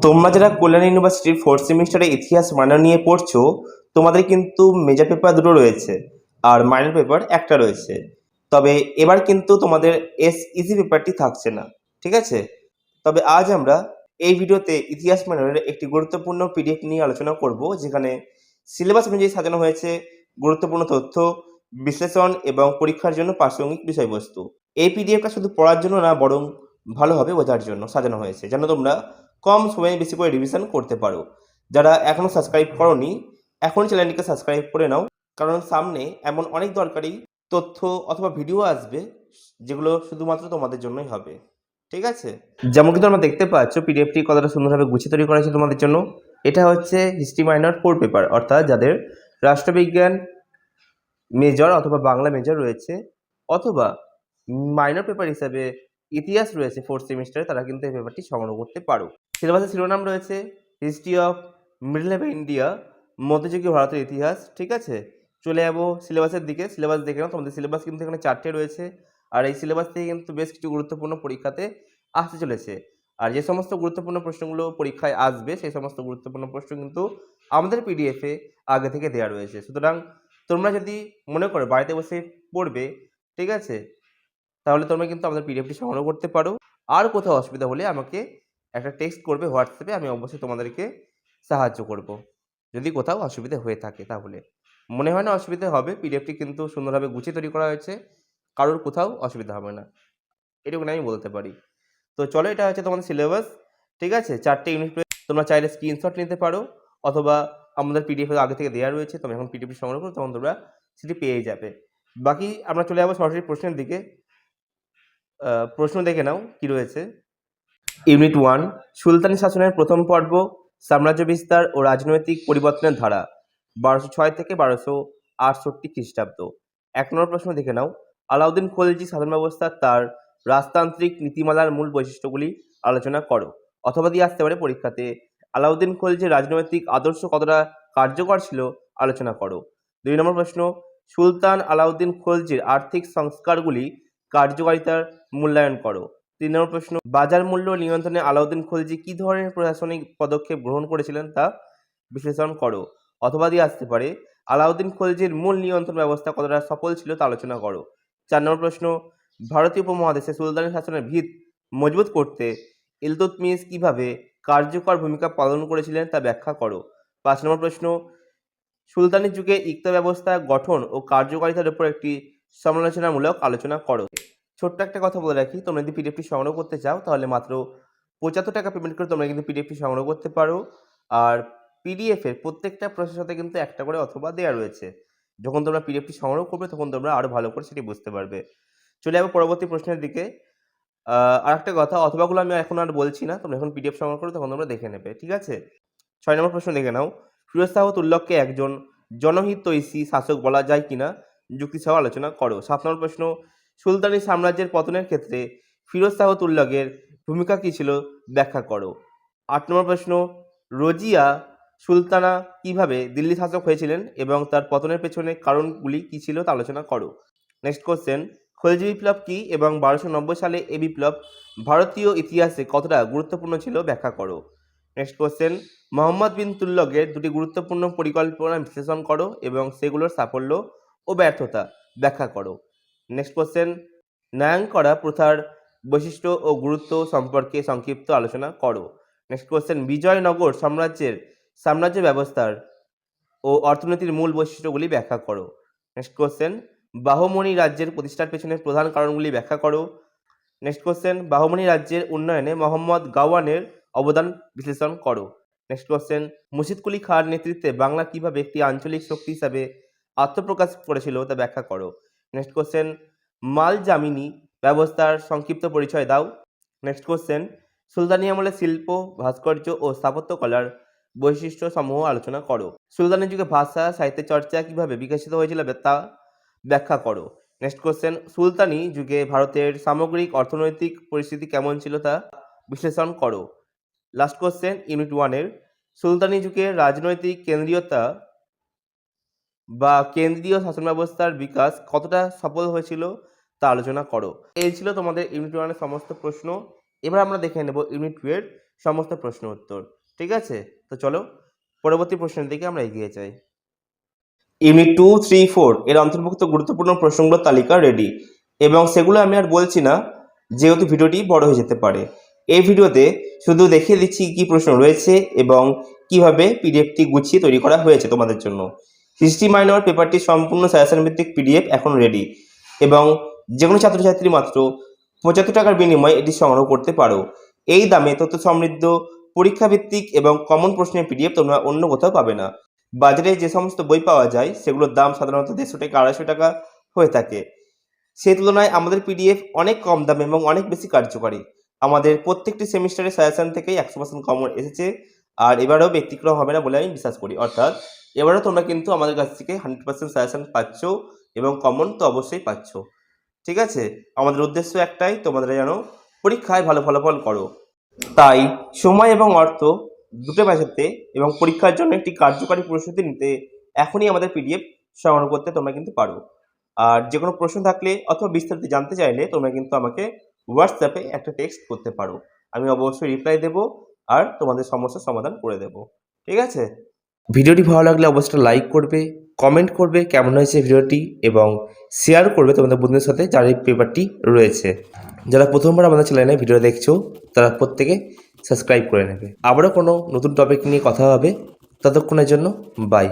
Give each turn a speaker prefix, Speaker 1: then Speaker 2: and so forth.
Speaker 1: তোমরা যারা কল্যাণ ইউনিভার্সিটির ফোর্থ সেমিস্টারে ইতিহাস মাইনর নিয়ে পড়ছো, তোমাদের কিন্তু মেজর পেপার দুটো রয়েছে আর মাইনর পেপার একটা রয়েছে। তবে এবার কিন্তু তোমাদের ইজি পেপারটি থাকছে না, ঠিক আছে? তবে আজ আমরা এই ভিডিওতে ইতিহাস মাইনরের একটি গুরুত্বপূর্ণ পিডিএফ নিয়ে আলোচনা করব, যেখানে সিলেবাস অনুযায়ী সাজানো হয়েছে গুরুত্বপূর্ণ তথ্য, বিশ্লেষণ এবং পরীক্ষার জন্য প্রাসঙ্গিক বিষয়বস্তু। এই পিডিএফটা শুধু পড়ার জন্য না, বরং ভালোভাবে বোঝার জন্য সাজানো হয়েছে, যেন তোমরা কম সময়ে বেশি করে রিভিশন করতে পারো। যারা এখনও সাবস্ক্রাইব করোনি, এখন চ্যানেলটিকে সাবস্ক্রাইব করে নাও, কারণ সামনে এমন অনেক দরকারি তথ্য অথবা ভিডিও আসবে যেগুলো শুধুমাত্র তোমাদের জন্যই হবে, ঠিক আছে? যেমন কিন্তু আমরা দেখতে পাচ্ছ পিডিএফটি কতটা সুন্দরভাবে গুছিয়ে তৈরি করা হয়েছে তোমাদের জন্য। এটা হচ্ছে হিস্ট্রি মাইনর 4 পেপার, অর্থাৎ যাদের রাষ্ট্রবিজ্ঞান মেজর অথবা বাংলা মেজর রয়েছে, অথবা মাইনর পেপার হিসাবে ইতিহাস রয়েছে ফোর্থ সেমিস্টারে, তারা কিন্তু এই পেপারটি সংগ্রহ করতে পারো। সিলেবাসের শিরোনাম রয়েছে হিস্ট্রি অফ মিডল এভ ইন্ডিয়া, মধ্যযুগীয় ভারতের ইতিহাস, ঠিক আছে? চলে যাবো সিলেবাসের দিকে। সিলেবাস দেখে নাও, তোমাদের সিলেবাস কিন্তু এখানে 4টে রয়েছে, আর এই সিলেবাস থেকে কিন্তু বেশ কিছু গুরুত্বপূর্ণ পরীক্ষাতে আসতে চলেছে। আর যে সমস্ত গুরুত্বপূর্ণ প্রশ্নগুলো পরীক্ষায় আসবে, সেই সমস্ত গুরুত্বপূর্ণ প্রশ্ন কিন্তু আমাদের পিডিএফে আগে থেকে দেওয়া রয়েছে। সুতরাং তোমরা যদি মনে করো বাড়িতে বসে পড়বে, ঠিক আছে, তাহলে তোমরা কিন্তু আমাদের পিডিএফটি সংগ্রহ করতে পারো। আর কোথাও অসুবিধা হলে আমাকে একটা টেক্সট করবে হোয়াটসঅ্যাপে, আমি অবশ্যই তোমাদেরকে সাহায্য করব যদি কোথাও অসুবিধা হয়ে থাকে। তাহলে মনে হয় না অসুবিধা হবে, পিডিএফটি কিন্তু সুন্দরভাবে গুছিয়ে তৈরি করা হয়েছে, কারোর কোথাও অসুবিধা হবে না, এটুকুন আমি বলতে পারি। তো চলো, এটা হচ্ছে তোমাদের সিলেবাস, ঠিক আছে? 4টে ইউনিট রয়েছে, তোমরা চাইলে স্ক্রিনশট নিতে পারো, অথবা আমাদের পিডিএফ আগে থেকে দেওয়া রয়েছে, তোমরা এখন পিডিএফটি সংগ্রহ করো, তখন তোমরা সেটি পেয়ে যাবে। বাকি আমরা চলে যাবো সরাসরি প্রশ্নের দিকে। প্রশ্ন দেখে নাও কি রয়েছে। ইউনিট 1, সুলতানি শাসনের প্রথম পর্ব, সাম্রাজ্য বিস্তার ও রাজনৈতিক পরিবর্তনের ধারা, 1206 থেকে 1268 খ্রিস্টাব্দ। 1 নম্বর প্রশ্ন দেখে নাও, আলাউদ্দিন খলজি শাসন ব্যবস্থা তার রাজতান্ত্রিক নীতিমালার মূল বৈশিষ্ট্যগুলি আলোচনা করো। অথবা দিয়ে আসতে পারে পরীক্ষাতে, আলাউদ্দিন খলজির রাজনৈতিক আদর্শ কতটা কার্যকর ছিল আলোচনা করো। 2 নম্বর প্রশ্ন, সুলতান আলাউদ্দিন খলজির আর্থিক সংস্কারগুলি কার্যকারিতার মূল্যায়ন করো। 3 নম্বর প্রশ্ন, বাজার মূল্য নিয়ন্ত্রণে আলাউদ্দিন খলজি কি ধরনের প্রশাসনিক পদক্ষেপ গ্রহণ করেছিলেন তা বিশ্লেষণ করো। অথবা দিয়ে আসতে পারে, আলাউদ্দিন খলজির মূল নিয়ন্ত্রণ ব্যবস্থা কতটা সফল ছিল তা আলোচনা করো। 4 নম্বর প্রশ্ন, ভারতীয় উপমহাদেশে সুলতানি শাসনের ভিত মজবুত করতে ইলতুৎমিশ কিভাবে কার্যকর ভূমিকা পালন করেছিলেন তা ব্যাখ্যা করো। 5 নম্বর প্রশ্ন, সুলতানি যুগে ইকতা ব্যবস্থা গঠন ও কার্যকারিতার উপর একটি সমালোচনামূলক আলোচনা করো। ছোট্ট একটা কথা বলে রাখি, তোমরা যদি পিডিএফটি সংগ্রহ করতে চাও তাহলে মাত্র 75 টাকা পেমেন্ট করে তোমরা কিন্তু পিডিএফটি সংগ্রহ করতে পারো। আর পিডিএফের প্রত্যেকটা প্রশ্নের সাথে কিন্তু একটা করে অথবা দেওয়া রয়েছে। যখন তোমরা পিডিএফটি সংগ্রহ করবে তখন তোমরা আরও ভালো করে সেটি বুঝতে পারবে। চলে যাবো পরবর্তী প্রশ্নের দিকে। আর একটা কথা, অথবাগুলো আমি এখন আর বলছি না, তোমরা এখন পিডিএফ সংগ্রহ করো, তখন তোমরা দেখে নেবে, ঠিক আছে? 6 নম্বর প্রশ্ন দেখে নাও, ফিরোজ শাহ তুগলককে একজন জনহিতৈষী শাসক বলা যায় কিনা যুক্তি সহ আলোচনা করো। 7 নম্বর প্রশ্ন, সুলতানি সাম্রাজ্যের পতনের ক্ষেত্রে ফিরোজ শাহ তুগলকের ভূমিকা কী ছিল ব্যাখ্যা করো। 8 নম্বর প্রশ্ন, রজিয়া সুলতানা কিভাবে দিল্লি শাসক হয়েছিলেন এবং তার পতনের পেছনে কারণগুলি কী ছিল তা আলোচনা করো। নেক্সট কোশ্চেন, খলজি বিপ্লব কী এবং 1290 সালে এই বিপ্লব ভারতীয় ইতিহাসে কতটা গুরুত্বপূর্ণ ছিল ব্যাখ্যা করো। নেক্সট কোশ্চেন, মোহাম্মদ বিন তুগলকের দুটি গুরুত্বপূর্ণ পরিকল্পনা বিশ্লেষণ করো এবং সেগুলোর সাফল্য ও ব্যর্থতা ব্যাখ্যা করো। নেক্সট কোশ্চেন, ন্যায়াঙ্করা প্রথার বৈশিষ্ট্য ও গুরুত্ব সম্পর্কে সংক্ষিপ্ত আলোচনা করো। নেক্সট কোশ্চেন, বিজয়নগর সাম্রাজ্য ব্যবস্থার ও অর্থনীতির মূল বৈশিষ্ট্যগুলি ব্যাখ্যা করো। নেক্সট কোশ্চেন, বাহমনি রাজ্যের প্রতিষ্ঠার পেছনে প্রধান কারণগুলি ব্যাখ্যা করো। নেক্সট কোশ্চেন, বাহমনি রাজ্যের উন্নয়নে মোহাম্মদ গাওয়ানের অবদান বিশ্লেষণ করো। নেক্সট কোশ্চেন, মুর্শিদ কুলি খাঁর নেতৃত্বে বাংলা কিভাবে একটি আঞ্চলিক শক্তি হিসাবে আত্মপ্রকাশ করেছিল তা ব্যাখ্যা করো। নেক্সট কোশ্চেন, মাল জামিনী ব্যবস্থার সংক্ষিপ্ত পরিচয় দাও। নেক্সট কোশ্চেন, সুলতানি আমলে শিল্প, ভাস্কর্য ও স্থাপত্যকলার বৈশিষ্ট্য সমূহ আলোচনা করো। সুলতানি যুগে ভাষা সাহিত্যের চর্চা কিভাবে বিকশিত হয়েছিল তা ব্যাখ্যা করো। নেক্সট কোশ্চেন, সুলতানি যুগে ভারতের সামগ্রিক অর্থনৈতিক পরিস্থিতি কেমন ছিল তা বিশ্লেষণ করো। লাস্ট কোশ্চেন, ইউনিট 1-এর সুলতানি যুগের রাজনৈতিক কেন্দ্রীয়তা বা কেন্দ্রীয় শাসন ব্যবস্থার বিকাশ কতটা সফল হয়েছিল তা আলোচনা করো। এই ছিল তোমাদের ইউনিট 1-এর সমস্ত প্রশ্ন। এবার আমরা দেখে নেব ইউনিট 2-এর সমস্ত প্রশ্ন উত্তর। ঠিক আছে, তো চলো পরবর্তী প্রশ্নের দিকে আমরা এগিয়ে যাই। ইউনিট 2, 3, 4 এর অন্তর্ভুক্ত গুরুত্বপূর্ণ প্রশ্নগুলোর তালিকা রেডি, এবং সেগুলো আমি আর বলছি না যেহেতু ভিডিওটি বড় হয়ে যেতে পারে। এই ভিডিওতে শুধু দেখিয়ে দিচ্ছি কী প্রশ্ন রয়েছে এবং কিভাবে পিডিএফটি গুছিয়ে তৈরি করা হয়েছে তোমাদের জন্য। হিস্ট্রি মাইনর পেপারটির সম্পূর্ণ সাজেশন ভিত্তিক পিডিএফ এখন রেডি, এবং যে কোনো ছাত্রছাত্রী মাত্র 75 টাকার বিনিময়ে এটি সংগ্রহ করতে পারো। এই দামে তথ্য সমৃদ্ধ, পরীক্ষাভিত্তিক এবং কমন প্রশ্নের পিডিএফ তোমরা অন্য কোথাও পাবে না। বাজারে যে সমস্ত বই পাওয়া যায় সেগুলোর দাম সাধারণত 150 থেকে 250 টাকা হয়ে থাকে। সেই তুলনায় আমাদের পিডিএফ অনেক কম দামে এবং অনেক বেশি কার্যকারী। আমাদের প্রত্যেকটি সেমিস্টারের সাজেশন থেকেই 100% কমন এসেছে, আর এবারেও ব্যতিক্রম হবে না বলে আমি বিশ্বাস করি। অর্থাৎ এবারেও তোমরা কিন্তু আমাদের কাছ থেকে 100% সাজেশন পাচ্ছ এবং কমন তো অবশ্যই পাচ্ছ। ঠিক আছে, আমাদের উদ্দেশ্য একটাই, তোমাদের যেন পরীক্ষায় ভালো ফলাফল করো। তাই সময় এবং অর্থ দুটো বাঁচাতে এবং পরীক্ষার জন্য একটি কার্যকারী প্রস্তুতি নিতে এখনই আমাদের পিডিএফ সংগ্রহ করতে তোমরা কিন্তু পারো। আর যে কোনো প্রশ্ন থাকলে অথবা বিস্তারিত জানতে চাইলে তোমরা কিন্তু আমাকে হোয়াটসঅ্যাপে একটা টেক্সট করতে পারো। আমি অবশ্যই রিপ্লাই দেবো আর তোমাদের সমস্যার সমাধান করে দেবো। ঠিক আছে, ভিডিওটি ভালো লাগলে অবশ্যই লাইক করবে, কমেন্ট করবে কেমন হয়েছে ভিডিওটি, এবং শেয়ার করবে তোমাদের বন্ধুদের সাথে যার এই পেপারটি রয়েছে। যারা প্রথমবার আমাদের চ্যানেলে ভিডিও দেখছো তারা প্রত্যেকে সাবস্ক্রাইব করে নেবে। আবারও কোনো নতুন টপিক নিয়ে কথা হবে, ততক্ষণের জন্য বাই।